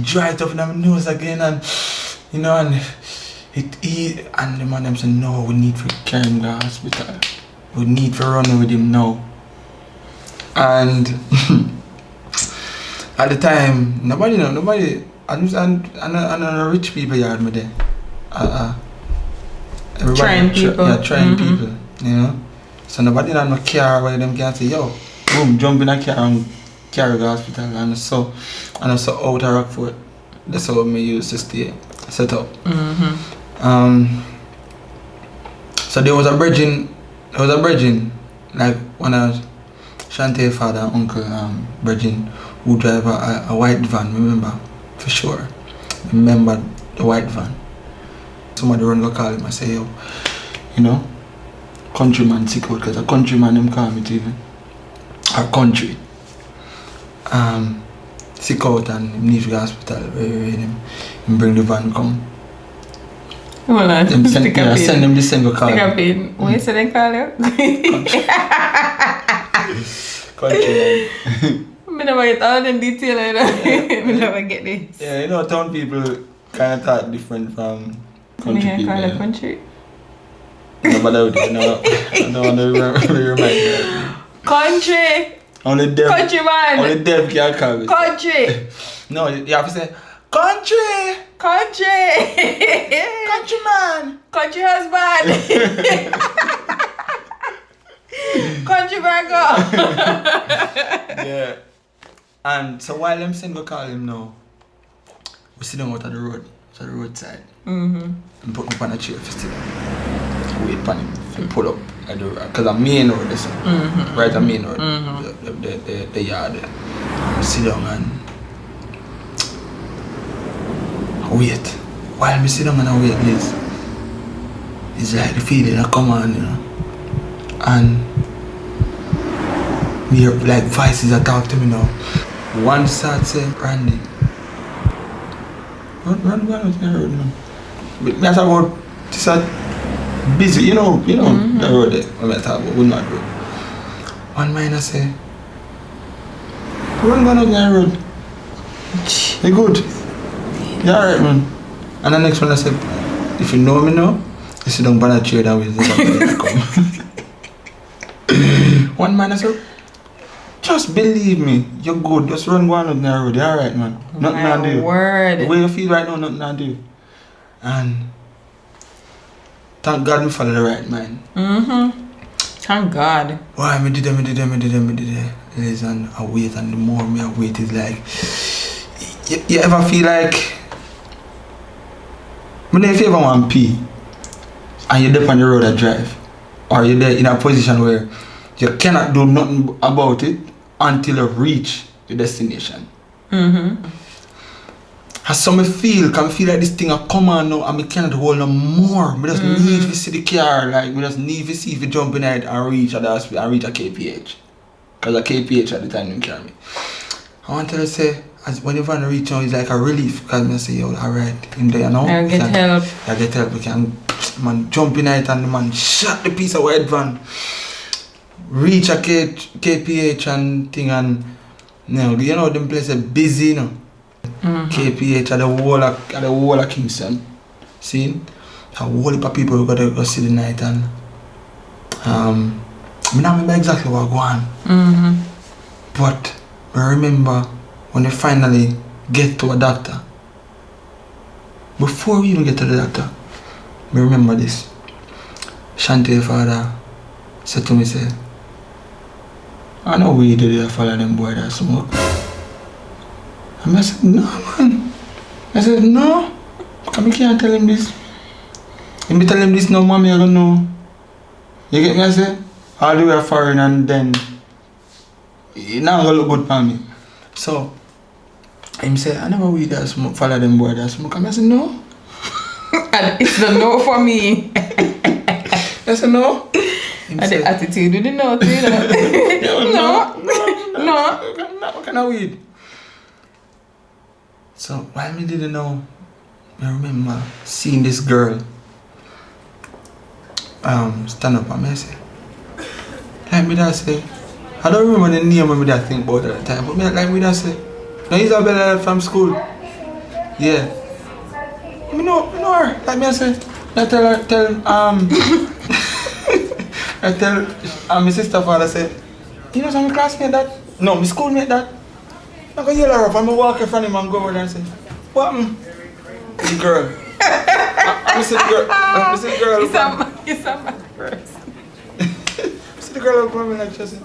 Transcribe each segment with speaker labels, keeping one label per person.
Speaker 1: dry it up in my nose again, and you know, and and the man them say, no, we need to carry him to the hospital. We need to run with him now. And at the time, nobody, and rich people yard me there.
Speaker 2: Trying people.
Speaker 1: Trying people, you know. So nobody had no car where them can say, yo, boom, jump in a car and carry the hospital. And so out of Rockford. That's how me used to stay, set up. So there was a bridging, like one of Shantae's father and uncle, bridging, who drive a white van, remember, for sure. Remember the white van. Somebody run go call him and say, yo, you know, countryman sick out, because a countryman them call me too, or country. Sick out and leave the hospital, him bring the van come.
Speaker 2: Hold on,
Speaker 1: send them the same go call
Speaker 2: him. What you say they call you?
Speaker 1: Countryman.
Speaker 2: I never get all them detail, I never get this.
Speaker 1: Yeah, you know, town people kind of talk different from country people.
Speaker 2: Call it country?
Speaker 1: No, but I don't want to remind you.
Speaker 2: Country!
Speaker 1: Only deaf.
Speaker 2: Countryman!
Speaker 1: Only deaf can call it.
Speaker 2: Country!
Speaker 1: No, you have to say, country!
Speaker 2: Country!
Speaker 1: Countryman!
Speaker 2: Country husband! Country Virgo!
Speaker 1: Yeah. And so while them saying go call him now, we sit down out of the road, to the roadside. And put him up on a chair for sit down. Wait for him to pull up at the road. Because I'm main road, this right at main road, the yard. We sit down and wait. While we sit down and I wait this, it's like the feeling that come on, you know. And me hear like voices that talk to me now. One start saying, Randy, run out of the road, man. But me I talk about this busy, you know, the road there. When I talk about Woodmart Road. One man I say, run out of the road. You good? You alright, man? And the next one I said, if you know me now, you sit down by the chair that way. One man I said, just believe me, you're good. Just run one up the road. You're alright, man. Nothing I do.
Speaker 2: Word.
Speaker 1: The way you feel right now, nothing I do. And thank God me follow the right mind.
Speaker 2: Thank God.
Speaker 1: Why me did it. Listen, I wait, and the more me I wait, it's like you ever feel like when if you ever want pee and you're there on the road to drive, or you're there in a position where you cannot do nothing about it until you reach your destination. As some me feel, can feel like this thing a come on now and me cannot hold no more. Me just need to see the car, like me just need to see if you jump in it and reach at the hospital and reach a KPH. Because a KPH at the time didn't carry me. I want to say, as when you want to reach now, it's like a relief. Because I say, yo, alright, him there now.
Speaker 2: I get help.
Speaker 1: I get help. We can man jump in it and the man shot the piece of white van. Reach a KPH and thing, and you know them places busy, you know. KPH at the wall of Kingston. See? A whole heap of people who gotta go see the night, and I don't remember exactly what going on. But I remember when we finally get to a doctor. Before we even get to the doctor, I remember this. Shantae's father said to me, say, I know we did it follow them boy that smoke. And I said, no man. I said, no. I can't tell him this. If I tell him this now, mommy, I don't know. You get me? I say, all the way foreign, and then it not gonna look good for me. So him say, I never weed that smoke, follow them boy that smoke. And I said, no.
Speaker 2: And it's the no for me.
Speaker 1: I said, no.
Speaker 2: And the attitude with the no too, you know. No.
Speaker 1: What kind of weed? So while me didn't know, I remember seeing this girl stand up and I say, like me that say, I don't remember the name of me that think about at the time, but me like me that say, no, Isabella from school. Yeah. Me know her. Like me I say, I tell my sister father say, you know some classmate that? No, my schoolmate that. I go yell her up and I walk in front of him and go over there and say, what happened? The girl. I said the girl. I said the girl.
Speaker 2: It's a mad person.
Speaker 1: I said the girl look at me like she said.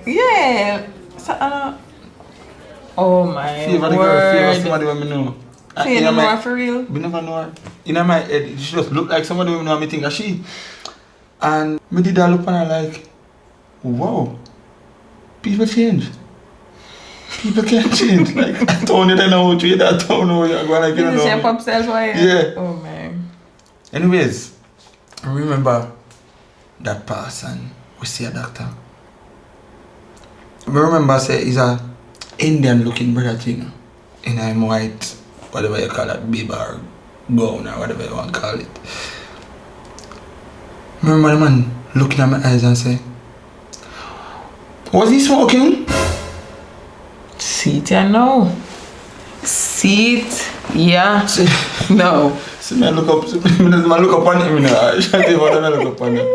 Speaker 2: Yeah. So, oh my
Speaker 1: Favor the girl, favor somebody when me know.
Speaker 2: So you don't know her for real?
Speaker 1: We never know her. In my head, she just look like somebody we know me think that she. And me did that look on her like, wow, people change. People can change. Like, I don't even know what you did, I don't know what you're going like, you know.
Speaker 2: Shape up self,
Speaker 1: yeah.
Speaker 2: Oh man.
Speaker 1: Anyways, I remember that pass and we see a doctor. I remember say he's a Indian looking brother thing. In a white, whatever you call it, bib or gown or whatever you want to call it. I remember the man looking at my eyes and say, was he smoking?
Speaker 2: See it, I know. See it, yeah. No.
Speaker 1: See me look up, I look up on him, you know. I can't even look up on him.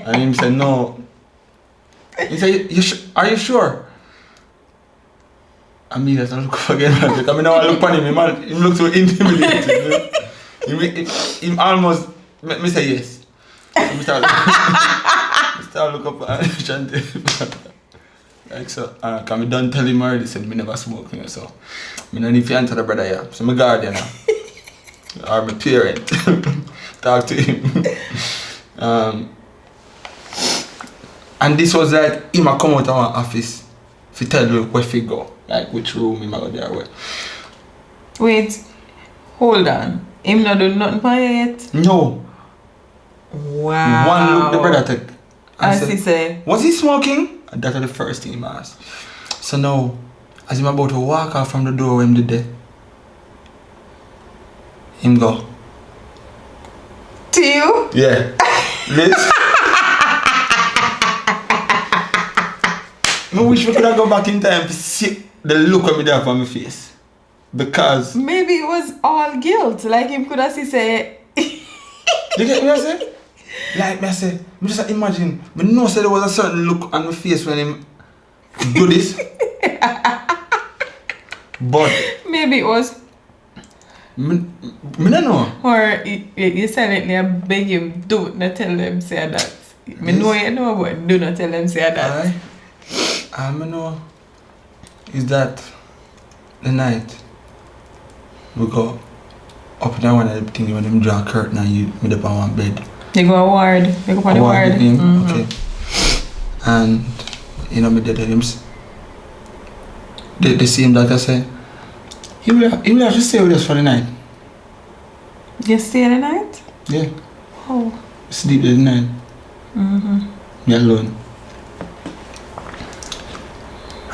Speaker 1: And he said, no. He said, are you sure? And me just look up again, because I mean, now I look on him, he looks so intimidating. He almost made me say yes. So I start look up and Shanti. Like so, can we done tell him already, said me never smoke, you know, so I don't need to answer the brother, yeah. So my guardian now. Or my parent. Talk to him. And this was like him come out of our office to tell you where he go. Like which room him go there with.
Speaker 2: Wait, hold on. Him not do nothing for you yet?
Speaker 1: No.
Speaker 2: Wow.
Speaker 1: One look the brother take.
Speaker 2: As he say,
Speaker 1: was he smoking? And that's the first thing he asked. So now, as I'm about to walk out from the door when him did there, him go.
Speaker 2: To you?
Speaker 1: Yeah. Liz? I wish we could have gone back in time to see the look of me there on my face. Because...
Speaker 2: maybe it was all guilt. Like him could have say...
Speaker 1: You get me I say? Like me I say, I just imagine, I know say there was a certain look on my face when him do this. But...
Speaker 2: maybe it was...
Speaker 1: I don't know.
Speaker 2: Or you silently beg him, do not tell them say that. I know you know, but do not tell them say that.
Speaker 1: I know is that the night we go up and down one of the things when them draw a curtain and you made up on one bed.
Speaker 2: You go a ward. You go on the ward.
Speaker 1: Mm-hmm. Okay. And you know me did him the same doctor say he will have to stay with us for the night.
Speaker 2: You stay the night?
Speaker 1: Yeah.
Speaker 2: Oh.
Speaker 1: Sleep the night. Me alone.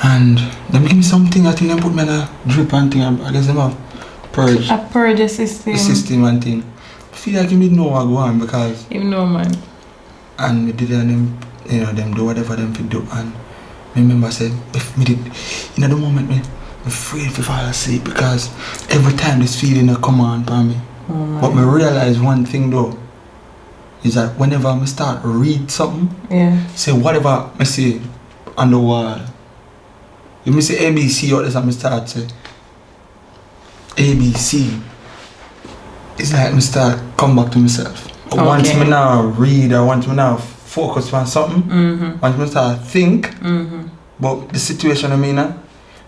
Speaker 1: And they give me something, I think they put me on a drip and thing, I guess them have purge.
Speaker 2: A purge system.
Speaker 1: The system and thing. I feel like he didn't know what go on because...
Speaker 2: even know, man.
Speaker 1: And we did them, you know, them do whatever them could do. And I remember I said, if me did, in the moment, I'm afraid to fall asleep because every time this feeling will come on for me.
Speaker 2: Oh,
Speaker 1: but me realize one thing though, is that whenever I start to read something, say whatever I see on the wall, you may say ABC or this and I start say ABC. It's like I start come back to myself. Okay. Once me now read or once me now focus on something, once me start think, but the situation I mean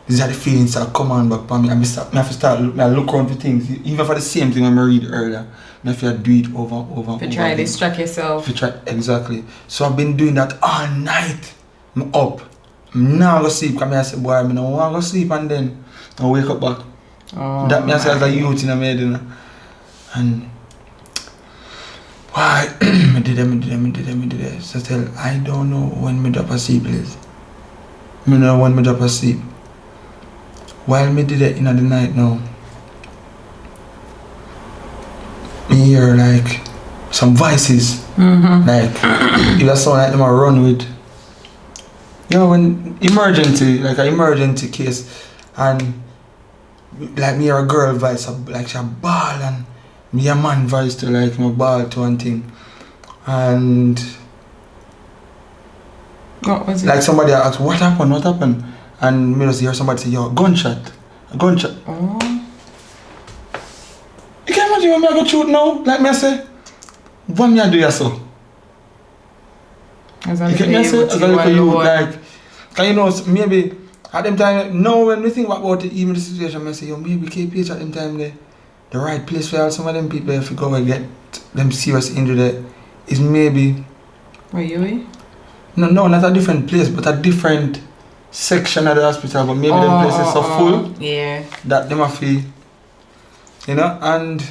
Speaker 1: is that the feelings start come on back for me and I have to start look around for things. Even for the same thing I read earlier. I have to do it over.
Speaker 2: To try to distract yourself.
Speaker 1: Exactly. So I've been doing that all night. I'm up. I'm now going to sleep because I say, boy, I don't want to go sleep and then I wake up back.
Speaker 2: Oh,
Speaker 1: that means as a youth in my head, you know. And why? I did it. So tell, I don't know when I drop asleep, please. I don't know when I drop asleep. While I did it in the night now, I hear like some voices. Like, if I sound like them I run with. You know, when emergency, like an emergency case, and like me or a girl voice, like she a ball, and me a man voice to like my ball to one thing. And
Speaker 2: what was it?
Speaker 1: like somebody asked, what happened? And me just hear somebody say, yo, a gunshot.
Speaker 2: Oh.
Speaker 1: You can imagine when me I go shoot now? Like me I say, what me I do ya so?
Speaker 2: As
Speaker 1: You get me I say, as a little youth, like, can you know, maybe at them time, now when we think about it, even the situation, I say, yo, maybe KPH at them time, the right place for all some of them people, if you go and get them serious injury there, is maybe...
Speaker 2: Were you in?
Speaker 1: No, not a different place, but a different section of the hospital, but maybe them places so full
Speaker 2: yeah.
Speaker 1: that them have to, you know, and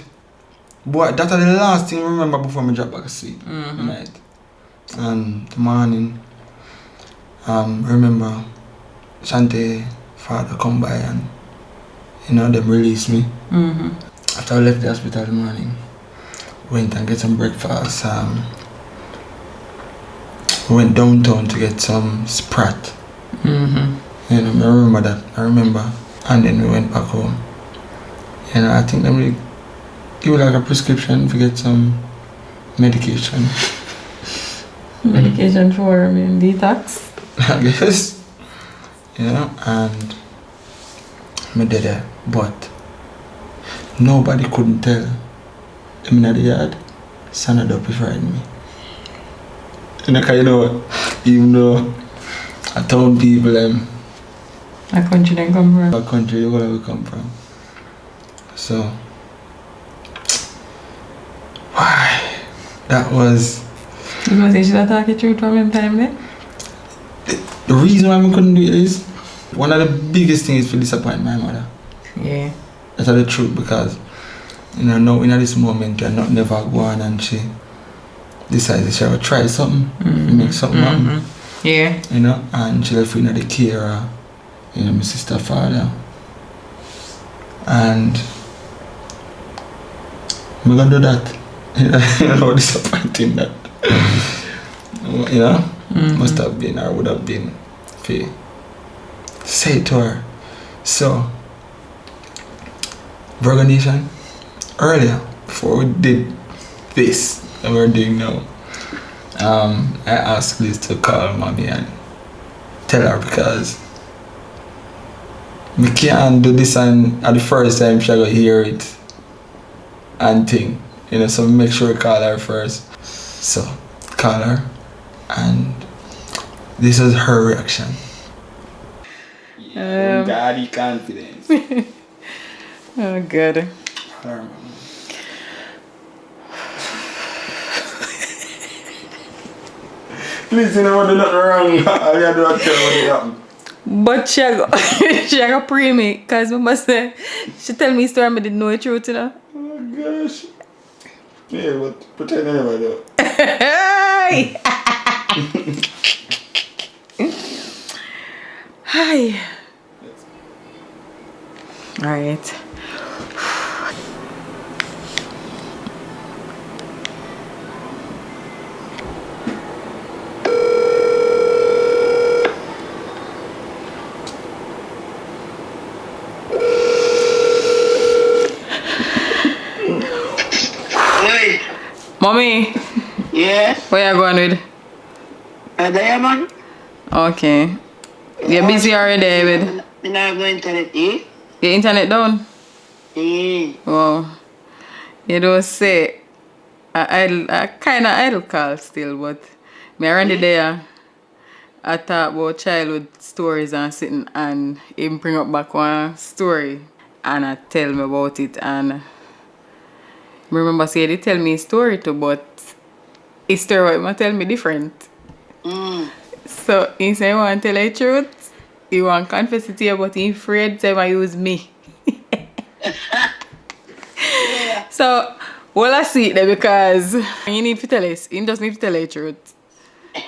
Speaker 1: boy, that's the last thing I remember before I drop back asleep. Right. And the morning, remember Shante father come by and, you know, them release me. After I left the hospital in the morning, went and get some breakfast. Went downtown to get some Sprat. You know, I remember that. And then we went back home. You know, I think they really give you like a prescription to get some medication.
Speaker 2: Medication for detox?
Speaker 1: I guess. You know, and I did it. But nobody couldn't tell. I'm in the yard, Santa Duppy frightened me. You know, even though I told people a
Speaker 2: country they come from.
Speaker 1: A country where we come from. So why? That was...
Speaker 2: You know, they should have talked truth from him time there?
Speaker 1: The reason why I couldn't do it is one of the biggest things is to disappoint my mother.
Speaker 2: Yeah.
Speaker 1: That's the truth, because you know, now in this moment you're not never go on and she decided she would try something, make something happen.
Speaker 2: Yeah.
Speaker 1: You know, and she left me in the care of, you know, my sister father. And I'm gonna do that. You know, disappointing that. You know, must have been or would have been to say it to her. So, Virgo Nation, earlier, before we did this that we're doing now, I asked Liz to call mommy and tell her, because we can't do this and at the first time she'll hear it and think, you know, so make sure we call her first. So call her, and this is her reaction. Daddy confidence.
Speaker 2: Oh good.
Speaker 1: Please, you know what, do nothing wrong. I gotta do a tell what happened.
Speaker 2: But she go pre me, because I must say, she tell me a story I didn't know the truth, you know.
Speaker 1: Oh gosh. Yeah, but pretend anyway though.
Speaker 2: Hey! Hi. Alright. Mommy.
Speaker 3: Yeah?
Speaker 2: Where you going with?
Speaker 3: There, man.
Speaker 2: Okay. You're busy already, David?
Speaker 3: I have no internet, eh?
Speaker 2: Your internet down?
Speaker 3: Yeah.
Speaker 2: Wow. You don't say. I kind of idle call still, but me around the day, I talk about childhood stories and sitting, and him bring up back one story and I tell me about it, and remember say they tell me a story too, but his story what tell me different. So he say he want to tell the truth, he want to confess it to you, but he afraid to use me.
Speaker 3: Yeah.
Speaker 2: So well I see it there, because you need to tell us, you just need to tell the truth.
Speaker 3: You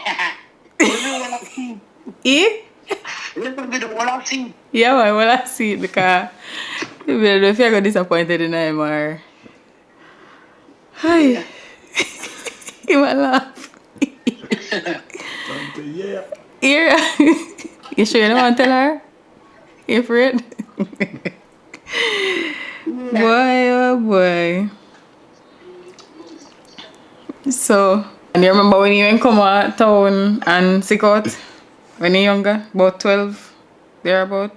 Speaker 3: know what I see?
Speaker 2: Eh?
Speaker 3: You know what I see?
Speaker 2: Yeah, man, well I see it, because you don't know if you're disappointed in him or... Hi. You might laugh.
Speaker 1: Yeah.
Speaker 2: Yeah. You sure you don't want to tell her? You afraid? Boy, oh boy. So, and you remember when you went come out town and sick out? When you're younger? About 12? Thereabout?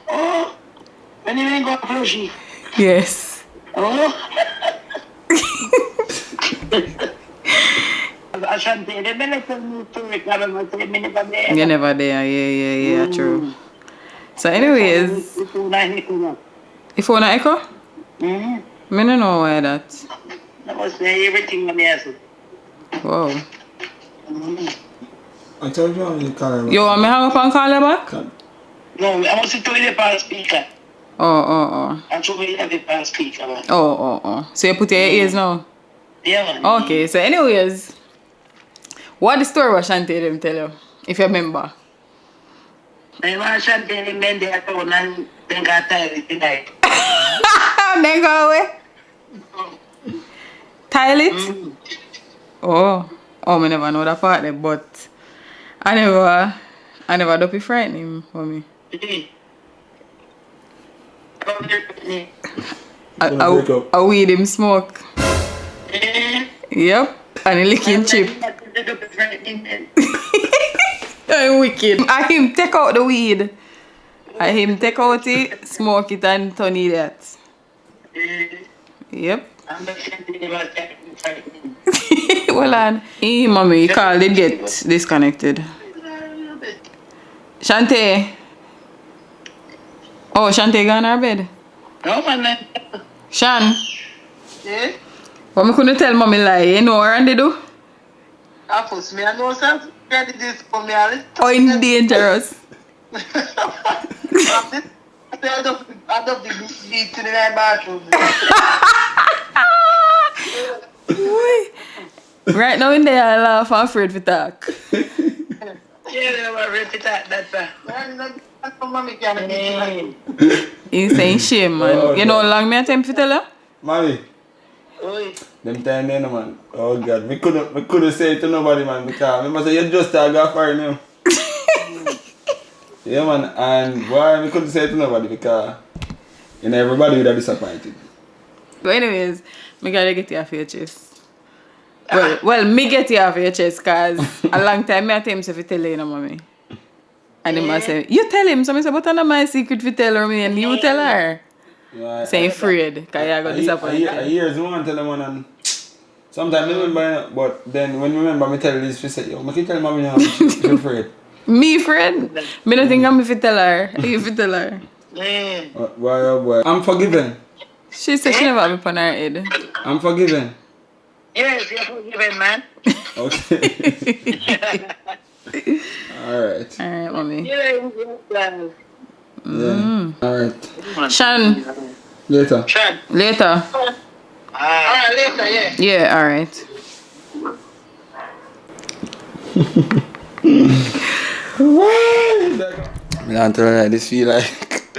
Speaker 3: Oh, when you ain't got flushy.
Speaker 2: Yes.
Speaker 3: Oh. I shan't say the minute to recover my 3 minutes a day.
Speaker 2: You're never there. Yeah, true. So anyways,
Speaker 3: It's all I need to know.
Speaker 2: if you wanna echo?
Speaker 3: Mm-hmm.
Speaker 2: I don't know why that.
Speaker 3: That was everything when I said.
Speaker 2: Wow.
Speaker 1: I told you I'm calling.
Speaker 2: You want me hang up and call you back?
Speaker 3: No, I want to tell you the speaker.
Speaker 2: Oh.
Speaker 3: I told you the speaker, man.
Speaker 2: Oh. So you put your ears now?
Speaker 3: Yeah, man.
Speaker 2: Okay, so anyways, what the story was Shantae them tell you, if you remember?
Speaker 3: I want to tell you men they are told and then got tired tonight.
Speaker 2: Then go away. Tile it?
Speaker 3: Mm.
Speaker 2: Oh, I never know that part there, but I never don't be frightening for me. I weed him smoke. Yep, and he licking chip. I'm wicked. I him take out the weed. I him take out it, smoke it and turn it that. Yep. Well on. Hey mommy, call did get disconnected. Shantae. Oh, Shantae gone her bed.
Speaker 3: No, man.
Speaker 2: Shan,
Speaker 3: Yeah?
Speaker 2: what me couldn't tell mommy lie, you know what they do?
Speaker 3: I put me, I know some ready this for me, Alice.
Speaker 2: Oh, in dangerous.
Speaker 3: I don't be beating in my bathroom.
Speaker 2: Right now in there, I laugh, I'm afraid to talk.
Speaker 3: Yeah, they were repeat that. Mommy can't
Speaker 2: He's saying shame, man.
Speaker 1: Oh,
Speaker 2: you know how long me attempt to tell her?
Speaker 1: Mommy,
Speaker 3: Oi.
Speaker 1: them time then, man. Oh God, we couldn't say it to nobody, man, because we must say you just got fired now. Yeah, man, and why we couldn't say it to nobody because everybody would have disappointed.
Speaker 2: But anyways, me gotta get you off your chest. Well, me get you off your chest because a long time me attempt to tell you, mommy. And he must say, you tell him. So I say, but I know my secret to tell her me and you tell her.
Speaker 1: Yeah,
Speaker 2: Saying afraid because you got disappointed.
Speaker 1: I hear someone tell them one and sometimes I remember, but then when I remember me tell this, she say, yo, I can tell mommy now, she's afraid.
Speaker 2: Me, friend? Me don't think I'm if you tell her. You if you tell her.
Speaker 3: Yeah.
Speaker 1: Why, oh boy. I'm forgiven.
Speaker 2: She said she never have me on her head.
Speaker 1: I'm forgiven.
Speaker 3: Yes, you're forgiven, man.
Speaker 1: Okay. Alright.
Speaker 2: Alright, mommy.
Speaker 3: Yeah.
Speaker 1: Yeah. Alright.
Speaker 2: Shan,
Speaker 1: Later.
Speaker 3: Chad.
Speaker 2: later.
Speaker 3: Alright, later, yeah.
Speaker 2: Yeah, alright.
Speaker 1: I don't know, I just feel like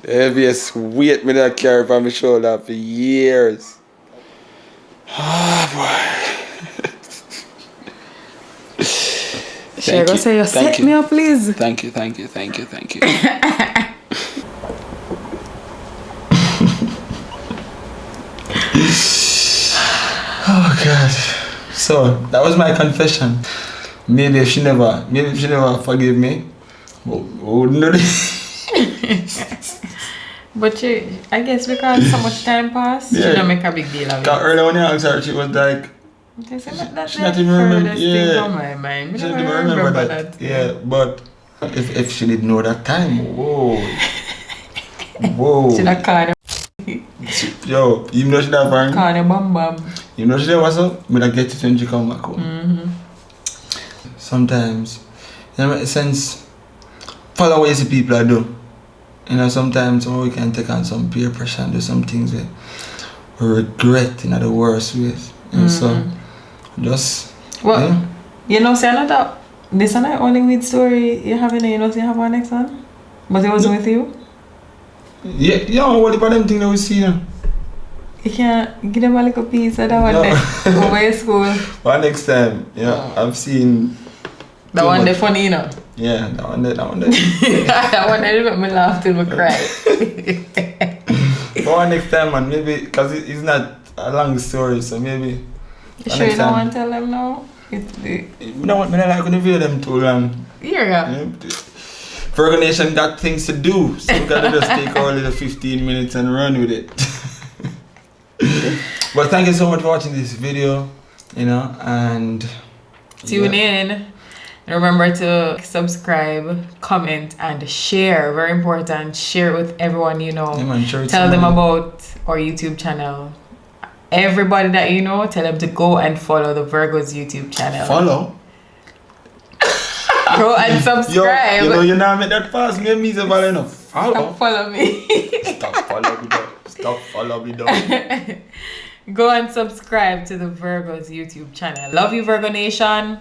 Speaker 1: the heaviest weight me that carry on my shoulder for years. Oh boy.
Speaker 2: Should I go say you set me up, please?
Speaker 1: Thank you. Oh God. So that was my confession. Maybe if she never forgive me, we wouldn't do this.
Speaker 2: But I guess because so much time passed, she don't make a big deal of it.
Speaker 1: Because earlier when I asked her, she was like,
Speaker 2: That's
Speaker 1: she
Speaker 2: the
Speaker 1: not even remember.
Speaker 2: furthest thing on my mind.
Speaker 1: She didn't even remember that. Yeah, but if she didn't know that time, whoa.
Speaker 2: She not call
Speaker 1: Yo, even though she not fine,
Speaker 2: you bam.
Speaker 1: you know she did what's up, me not get it when she come back home. Sometimes, since follow what you see people do. Sometimes we can take on some peer pressure and do some things we regret in the worst ways. So just
Speaker 2: say another. This is not only with story you have say you have one next one, but it wasn't with you.
Speaker 1: Yeah, what about them things that we see now?
Speaker 2: You can't give them a little piece of that one day over your school.
Speaker 1: Well, next time, I've seen
Speaker 2: that one day funny,
Speaker 1: Yeah, that one there.
Speaker 2: That one did make me laugh till I cry.
Speaker 1: For next time, man, maybe, because it's not a long story, so maybe.
Speaker 2: You sure you don't want to tell them now?
Speaker 1: No, I don't like to reveal them too long.
Speaker 2: Yeah.
Speaker 1: Virgo Nation got things to do, so we gotta just take our little 15 minutes and run with it. But thank you so much for watching this video, and
Speaker 2: tune in. And remember to subscribe, comment, and share. Very important. Share it with everyone you know.
Speaker 1: Yeah, man,
Speaker 2: tell them about our YouTube channel. Everybody that you know, tell them to go and follow the Virgos YouTube channel.
Speaker 1: Follow?
Speaker 2: Go and subscribe.
Speaker 1: You know make that fast. Me and me say follow enough.
Speaker 2: Stop follow me.
Speaker 1: Stop follow me though.
Speaker 2: Go and subscribe to the Virgos YouTube channel. Love you, Virgo Nation.